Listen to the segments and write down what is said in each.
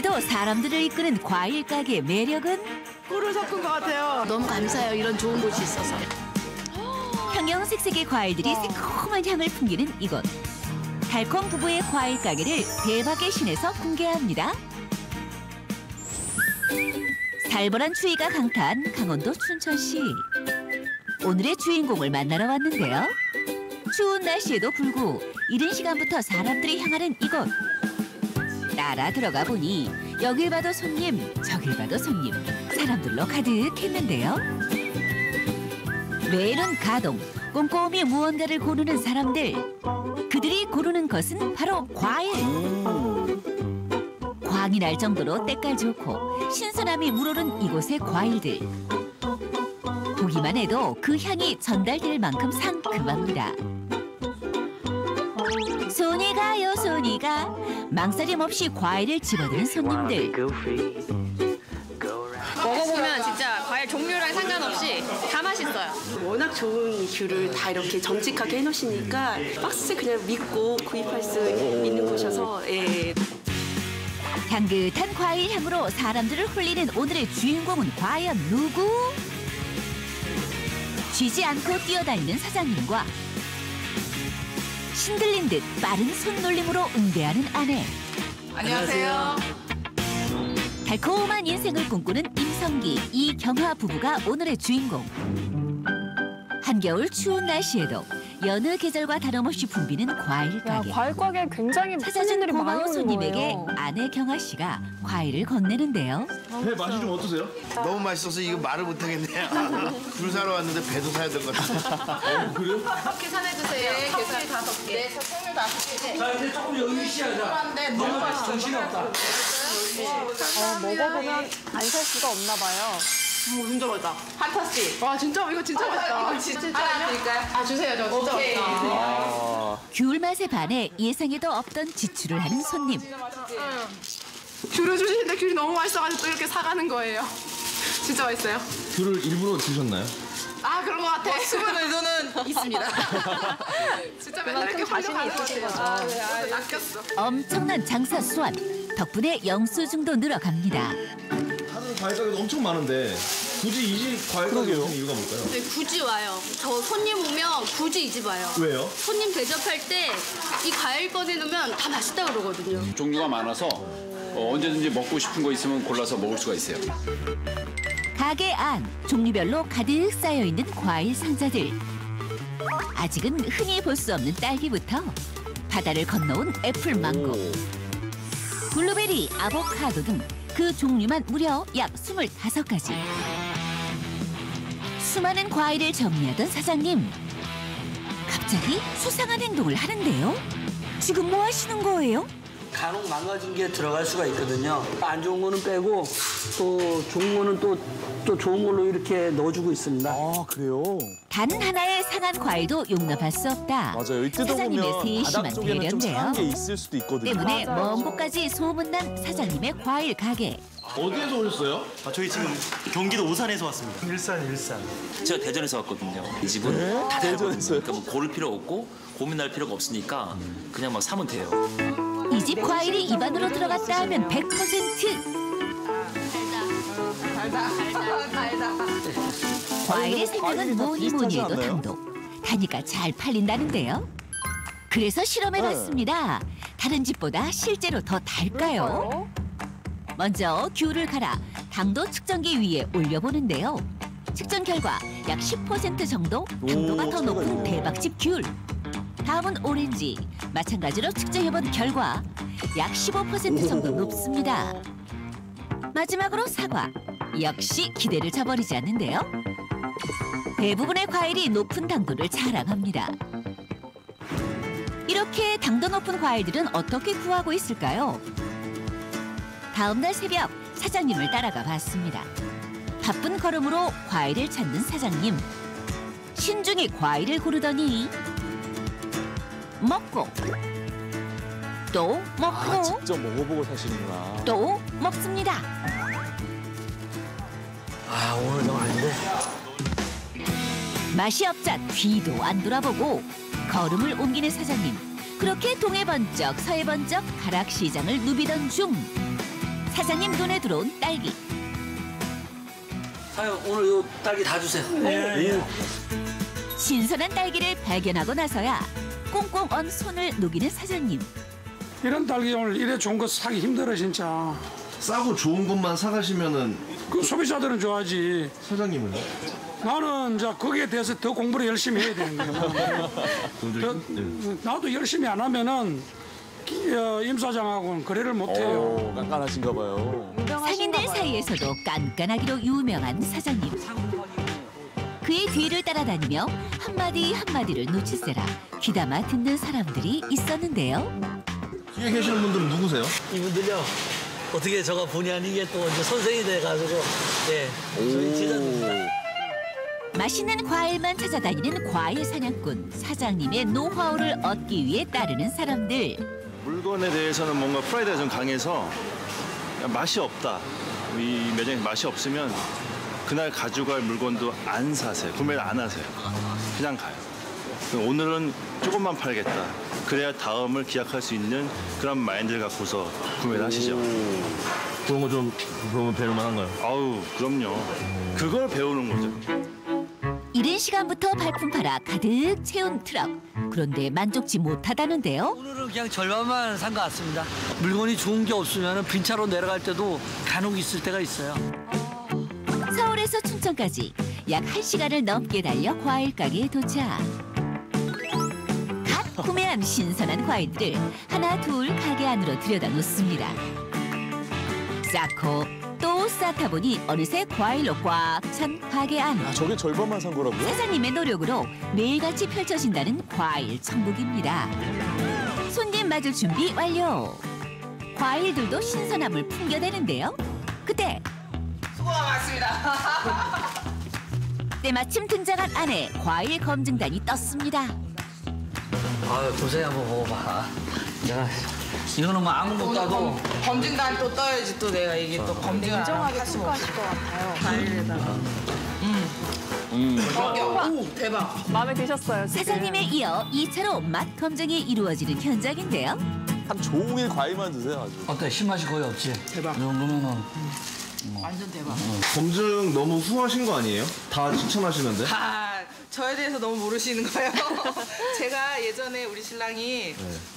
그래도 사람들을 이끄는 과일 가게의 매력은 꿀을 섞은 것 같아요. 너무 감사해요. 이런 좋은 곳이 있어서. 형형색색의 과일들이 새콤한 향을 풍기는 이곳. 달콤 부부의 과일 가게를 대박의 신에서 공개합니다. 살벌한 추위가 강타한 강원도 춘천시. 오늘의 주인공을 만나러 왔는데요. 추운 날씨에도 불구 이른 시간부터 사람들이 향하는 이곳. 따라 들어가 보니 여길 봐도 손님, 저길 봐도 손님, 사람들로 가득했는데요. 매일은 가동, 꼼꼼히 무언가를 고르는 사람들. 그들이 고르는 것은 바로 과일. 광이 날 정도로 때깔 좋고 신선함이 물오른 이곳의 과일들. 보기만 해도 그 향이 전달될 만큼 상큼합니다. 손이 가요 손이 가. 망설임 없이 과일을 집어드는 손님들. 먹어보면 진짜 과일 종류랑 상관없이 다 맛있어요. 워낙 좋은 귤을 다 이렇게 정직하게 해놓으시니까 박스 그냥 믿고 구입할 수 있는 곳이어서 예. 향긋한 과일 향으로 사람들을 홀리는 오늘의 주인공은 과연 누구? 쉬지 않고 뛰어다니는 사장님과 신들린 듯 빠른 손놀림으로 응대하는 아내. 안녕하세요. 달콤한 인생을 꿈꾸는 임성기, 이경화 부부가 오늘의 주인공. 한겨울 추운 날씨에도 여느 계절과 다름없이 붐비는 과일 가게. 과일 가게 굉장히 찾아준 손님들이 많이 고마운 오는 손님에게 거예요. 아내 경아 씨가 과일을 건네는데요. 배 맛이 좀 어떠세요? 너무 맛있어서 이거 말을 못하겠네요. 귤 사러 왔는데 배도 사야 될 것 같아요. 그래요? 계산해주세요. 네, 계산 5개. 네, 저 생일 5개. 자, 이제 조금 의미시하자. 너무 맛이 정신이 없다. 먹어보면 안 살 수가 없나 봐요. 진짜 맛있다. 판타스틱. 와 진짜 이거 진짜 맛있다. 진짜 하나 드릴까요? 아, 주세요. 저 진짜 오케이. 맛있다. 귤 맛에 반해 예상에도 없던 지출을 하는 손님. 귤을 주시는데 귤이 너무 맛있어가지고 또 이렇게 사가는 거예요. 진짜 맛있어요. 귤을 일부러 드셨나요? 아 그런 것 같아. 숨은 의도는 있습니다. 진짜 맨날 이렇게 자신이 활용하는 있으신 것 같아요. 아, 낚였어. 엄청난 장사 수완. 덕분에 영수증도 늘어갑니다. 하는 과일 가게도 엄청 많은데 굳이 이 집 과일 가게 오신 이유가 뭘까요? 네, 굳이 와요. 저 손님 오면 굳이 이 집 와요. 왜요? 손님 대접할 때 이 과일 꺼내놓으면 다 맛있다 그러거든요. 종류가 많아서 언제든지 먹고 싶은 거 있으면 골라서 먹을 수가 있어요. 가게 안 종류별로 가득 쌓여있는 과일 상자들. 아직은 흔히 볼 수 없는 딸기부터 바다를 건너온 애플 망고, 블루베리, 아보카도 등 그 종류만 무려 약 25가지. 수많은 과일을 정리하던 사장님. 갑자기 수상한 행동을 하는데요. 지금 뭐 하시는 거예요? 간혹 망가진 게 들어갈 수가 있거든요. 안 좋은 거는 빼고 또 좋은 거는 또 좋은 걸로 이렇게 넣어주고 있습니다. 아, 그래요? 단 하나의 상한 과일도 용납할 수 없다. 맞아요. 여기 사장님의 뜯어보면 세심한 바닥 쪽에는 좀 배려인데요. 상한 게 있을 수도 있거든요. 때문에 먼 곳까지 소문난 사장님의 과일 가게. 어디에서 오셨어요? 저희 지금 경기도 오산에서 왔습니다. 일산. 제가 대전에서 왔거든요. 이 집은 다 대전에서요? 그러니까 뭐 고를 필요 없고 고민할 필요가 없으니까 그냥 막 사면 돼요. 이 집 과일이 입안으로 들어갔다 하면 100%. 달다. 과일의 생명은 뭐니 뭐니 해도 당도. 다니까 잘 팔린다는데요. 그래서 실험해봤습니다. 다른 집보다 실제로 더 달까요? 먼저 귤을 갈아 당도 측정기 위에 올려보는데요. 측정 결과 약 10% 정도 당도가 더 높은 대박집 귤. 다음은 오렌지. 마찬가지로 측정해본 결과 약 15% 정도 높습니다. 마지막으로 사과. 역시 기대를 저버리지 않는데요. 대부분의 과일이 높은 당도를 자랑합니다. 이렇게 당도 높은 과일들은 어떻게 구하고 있을까요? 다음 날 새벽 사장님을 따라가 봤습니다. 바쁜 걸음으로 과일을 찾는 사장님. 신중히 과일을 고르더니 먹고 또 먹고 아, 직접 먹어보고 사시는구나. 또 먹습니다. 아, 오늘 너무 아닌데. 맛이 없자 뒤도 안 돌아보고 걸음을 옮기는 사장님. 그렇게 동해 번쩍 서해 번쩍 가락시장을 누비던 중 사장님 눈에 들어온 딸기. 사장님 오늘 요 딸기 다 주세요. 신선한 딸기를 발견하고 나서야 꽁꽁 언 손을 녹이는 사장님. 이런 딸기 오늘 이래 좋은 거 사기 힘들어 진짜. 싸고 좋은 것만 사가시면은 그 소비자들은 좋아하지. 사장님은요? 나는 이제 거기에 대해서 더 공부를 열심히 해야 되는 거야. 나도 열심히 안 하면은 임 사장하고는 거래를 못 해요. 깐깐하신가 봐요. 상인들 사이에서도 깐깐하기로 유명한 사장님. 그의 뒤를 따라다니며 한마디 한마디를 놓치세라 귀담아 듣는 사람들이 있었는데요. 뒤에 계시는 분들은 누구세요? 이분들요. 어떻게 저가 본의 아니게 또 이제 선생이 돼가지고 저희 제자들. 맛있는 과일만 찾아다니는 과일 사냥꾼 사장님의 노하우를 얻기 위해 따르는 사람들. 물건에 대해서는 뭔가 프라이드가 좀 강해서 맛이 없다. 이 매장에 맛이 없으면 그날 가져갈 물건도 안 사세요. 구매를 안 하세요. 그냥 가요. 오늘은 조금만 팔겠다. 그래야 다음을 기약할 수 있는 그런 마인드를 갖고서 구매를 하시죠. 그런 거 좀 그러면 배울 만한가요? 아우, 그럼요. 그걸 배우는 거죠. 이른 시간부터 발품 팔아 가득 채운 트럭. 그런데 만족치 못하다는데요. 오늘은 그냥 절반만 산 것 같습니다. 물건이 좋은 게 없으면 빈 차로 내려갈 때도 간혹 있을 때가 있어요. 서울에서 춘천까지 약 1시간을 넘게 달려 과일 가게에 도착. 갓 구매한 신선한 과일들을 하나 둘 가게 안으로 들여다 놓습니다. 쌓고 또 쌓다 보니 어느새 과일로 꽉 찬 가게 안. 저게 절반만 산 거라고요? 사장님의 노력으로 매일같이 펼쳐진다는 과일 천국입니다. 손님 맞을 준비 완료. 과일들도 신선함을 풍겨대는데요. 그때 수고가 많습니다. 때마침 등장한 아내 과일 검증단이 떴습니다. 고생 한번 먹어봐. 내가 이거는 뭐 아무것도 하고 검증단 또 떠야지 또 내가 이게 또 검증을 인정하게 평가하실 것 같아요. 과일에다가. 오, 대박. 마음에 드셨어요, 지금? 사장님에 이어 2차로 맛 검증이 이루어지는 현장인데요. 한 종일 과일만 드세요, 아주. 어때? 신맛이 거의 없지? 대박. 이 정도면은 완전 대박. 검증 너무 후하신 거 아니에요? 다 추천하시는데? 저에 대해서 너무 모르시는 거예요. 제가 예전에 우리 신랑이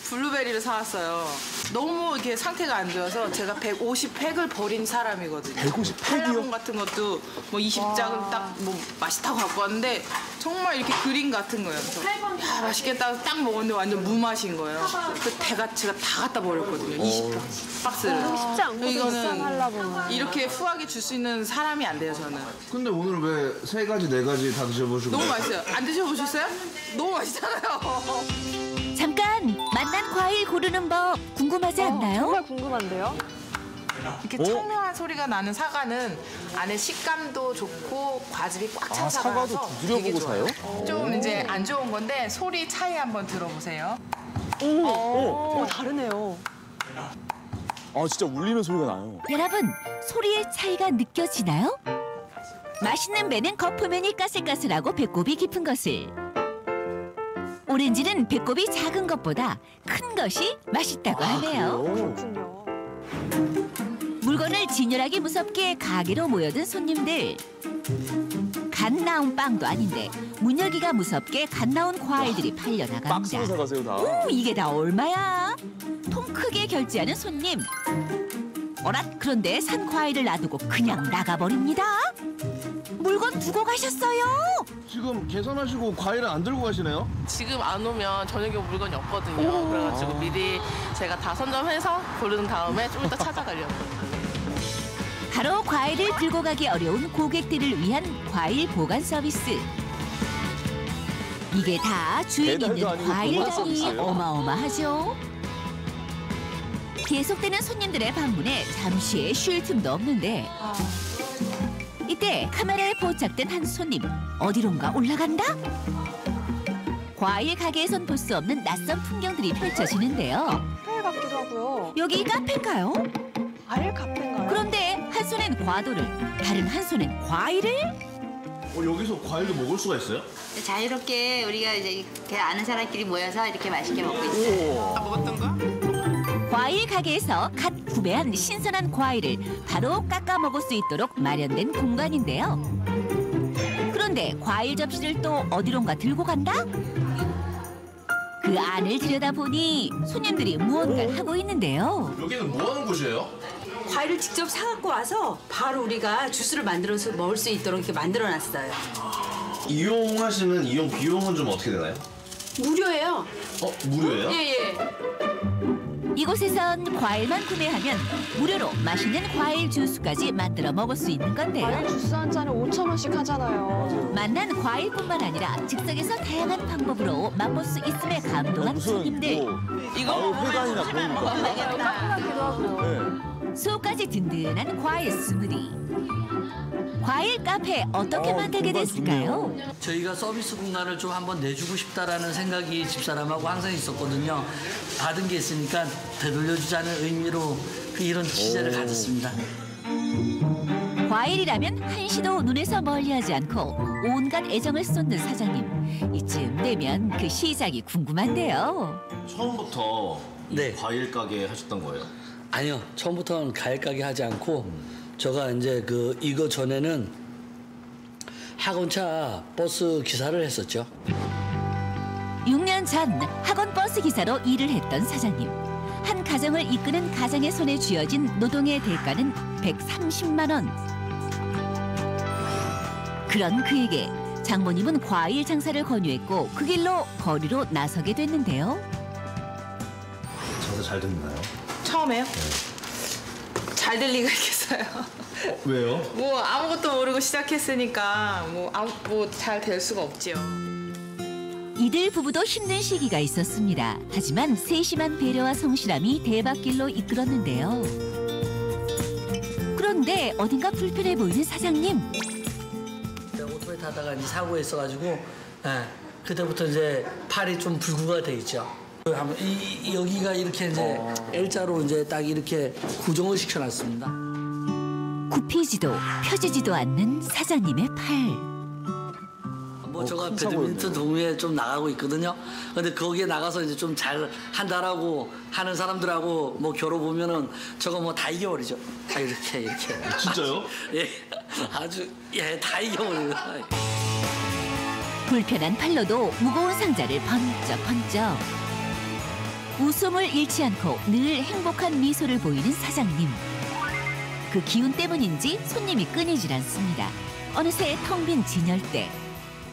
블루베리를 사왔어요. 너무 이렇게 상태가 안 좋아서 제가 150팩을 버린 사람이거든요. 150팩이요? 팔라봉 같은 것도 뭐 20장을 딱 뭐 맛있다고 갖고 왔는데 정말 이렇게 그림 같은 거예요. 그래서 야, 맛있겠다 딱 먹었는데 완전 무맛인 거예요. 그 제가 다 갖다 버렸거든요. 20박스를. 쉽지 않거든요, 이거는 팔라봉은. 이렇게 후하게 줄 수 있는 사람이 안 돼요, 저는. 근데 오늘 왜 3가지, 4가지 다 드셔보시고 너무 맛있어요. 안 드셔보셨어요? 너무 맛있잖아요. 잠깐 맛난 과일 고르는 법 궁금하지 않나요? 정말 궁금한데요? 이렇게 청량한 소리가 나는 사과는 안에 식감도 좋고 과즙이 꽉 찬 사과도 사과라서 두드려 되게 보고 좋아요. 사요? 좀 이제 안 좋은 건데 소리 차이 한번 들어보세요. 오, 다르네요. 진짜 울리는 소리가 나요. 여러분 소리의 차이가 느껴지나요? 맛있는 배는 거푸면이 까슬까슬하고 배꼽이 깊은 것을, 오렌지는 배꼽이 작은 것보다 큰 것이 맛있다고 하네요. 그렇군요. 물건을 진열하기 무섭게 가게로 모여든 손님들. 갓 나온 빵도 아닌데 문 열기가 무섭게 갓 나온 과일들이 팔려나갑니다. 박스로 사가세요, 다. 이게 다 얼마야? 통 크게 결제하는 손님. 어랏, 그런데 산 과일을 놔두고 그냥 나가버립니다. 물건 두고 가셨어요. 지금 계산하시고 과일은 안 들고 가시네요? 지금 안 오면 저녁에 물건이 없거든요. 그래가지고 미리 제가 다 선점해서 고른 다음에 좀 이따 찾아가려고요. 바로 과일을 들고 가기 어려운 고객들을 위한 과일 보관 서비스. 이게 다 주인 배달도 있는 아니고 과일 보관 장이 서비스예요? 어마어마하죠. 계속되는 손님들의 방문에 잠시 쉴 틈도 없는데 이때 카메라에 포착된 한 손님. 어디론가 올라간다? 과일 가게에선 볼 수 없는 낯선 풍경들이 펼쳐지는데요. 카페 같기도 하고요. 여기 카페인가요? 과일 카페인가요? 그런데 한 손엔 과도를, 다른 한 손엔 과일을? 여기서 과일도 먹을 수가 있어요? 자유롭게 우리가 이제 이렇게 아는 사람끼리 모여서 이렇게 맛있게 먹고 있어요. 먹었던 거? 과일 가게에서 갓 구매한 신선한 과일을 바로 깎아 먹을 수 있도록 마련된 공간인데요. 그런데 과일 접시를 또 어디론가 들고 간다? 그 안을 들여다보니 손님들이 무언가를 하고 있는데요. 여기는 뭐 하는 곳이에요? 과일을 직접 사갖고 와서 바로 우리가 주스를 만들어서 먹을 수 있도록 이렇게 만들어놨어요. 이용하시는 이용 비용은 좀 어떻게 되나요? 무료예요. 무료예요? 예. 이곳에선 과일만 구매하면 무료로 맛있는 과일 주스까지 만들어 먹을 수 있는 건데요. 과일 주스 한 잔에 5,000원씩 하잖아요. 만난 과일뿐만 아니라 즉석에서 다양한 방법으로 맛볼 수 있음에 감동한 손님들. 이거 회관이나 그런 거. 따뜻하기도 하고요. 속까지 든든한 과일 스무디. 과일 카페 어떻게 만들게 됐을까요? 저희가 서비스 공간을 좀 한번 내주고 싶다라는 생각이 집사람하고 항상 있었거든요. 받은 게 있으니까 되돌려주자는 의미로 이런 취재를 가졌습니다. 과일이라면 한시도 눈에서 멀리하지 않고 온갖 애정을 쏟는 사장님. 이쯤 되면 그 시작이 궁금한데요. 처음부터 네. 과일 가게 하셨던 거예요? 아니요, 처음부터는 과일 가게 하지 않고 제가 이제 이거 전에는 학원차 버스 기사를 했었죠. 6년 전 학원 버스 기사로 일을 했던 사장님. 한 가정을 이끄는 가장의 손에 쥐어진 노동의 대가는 130만 원. 그런 그에게 장모님은 과일 장사를 권유했고 그 길로 거리로 나서게 됐는데요. 장사 잘 됐나요? 처음에요? 잘 될 리가 있겠어요. 왜요? 뭐 아무것도 모르고 시작했으니까 뭐 잘 될 수가 없지요. 이들 부부도 힘든 시기가 있었습니다. 하지만 세심한 배려와 성실함이 대박길로 이끌었는데요. 그런데 어딘가 불편해 보이는 사장님. 오토바이 타다가 이제 사고가 있어가지고 그때부터 이제 팔이 좀 불구가 돼 있죠. 여기가 이렇게 이제 L자로 이제 딱 이렇게 구정을 시켜놨습니다. 굽히지도 펴지지도 않는 사장님의 팔. 제가 배드민턴 동호회에 좀 나가고 있거든요. 근데 거기에 나가서 이제 좀 잘 한다라고 하는 사람들하고 겨뤄 보면은 저거 다 이겨버리죠. 다 이렇게. 진짜요? 예, 아주 다 이겨버려요. 불편한 팔로도 무거운 상자를 번쩍번쩍. 웃음을 잃지 않고 늘 행복한 미소를 보이는 사장님. 그 기운 때문인지 손님이 끊이질 않습니다. 어느새 텅 빈 진열대.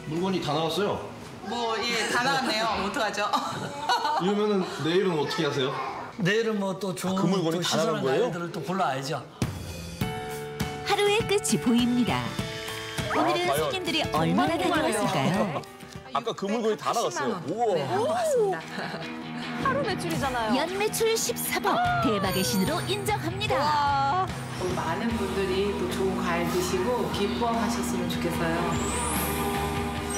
물건이 다 나왔어요. 다 나왔네요. 어떡하죠? 이러면은 내일은 어떻게 하세요? 내일은 또 좋은 그 물건이 또 다 나간 신선한 거예요? 과일들을 또 골라야죠. 하루의 끝이 보입니다. 오늘은 과연 손님들이 얼마나 다녀왔을까요? 아까 그 물건이 다 나갔어요. 우와. 네, 맞습니다. 하루 매출이잖아요. 연 매출 14억 대박의 신으로 인정합니다. 많은 분들이 또 좋은 과일 드시고 기뻐하셨으면 좋겠어요.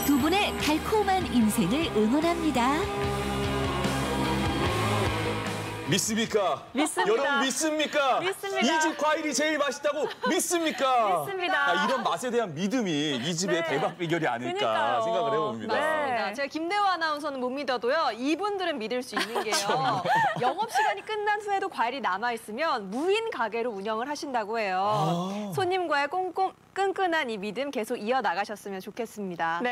두 분의 달콤한 인생을 응원합니다. 믿습니까? 믿습니다. 여러분 믿습니까? 믿습니다. 이 집 과일이 제일 맛있다고 믿습니까? 믿습니다. 이런 맛에 대한 믿음이 이 집의 네. 대박 비결이 아닐까 그러니까요. 생각을 해봅니다. 네. 제가 김대호 아나운서는 못 믿어도요. 이분들은 믿을 수 있는 게요. 영업시간이 끝난 후에도 과일이 남아있으면 무인 가게로 운영을 하신다고 해요. 손님과의 끈끈한 이 믿음 계속 이어나가셨으면 좋겠습니다. 네.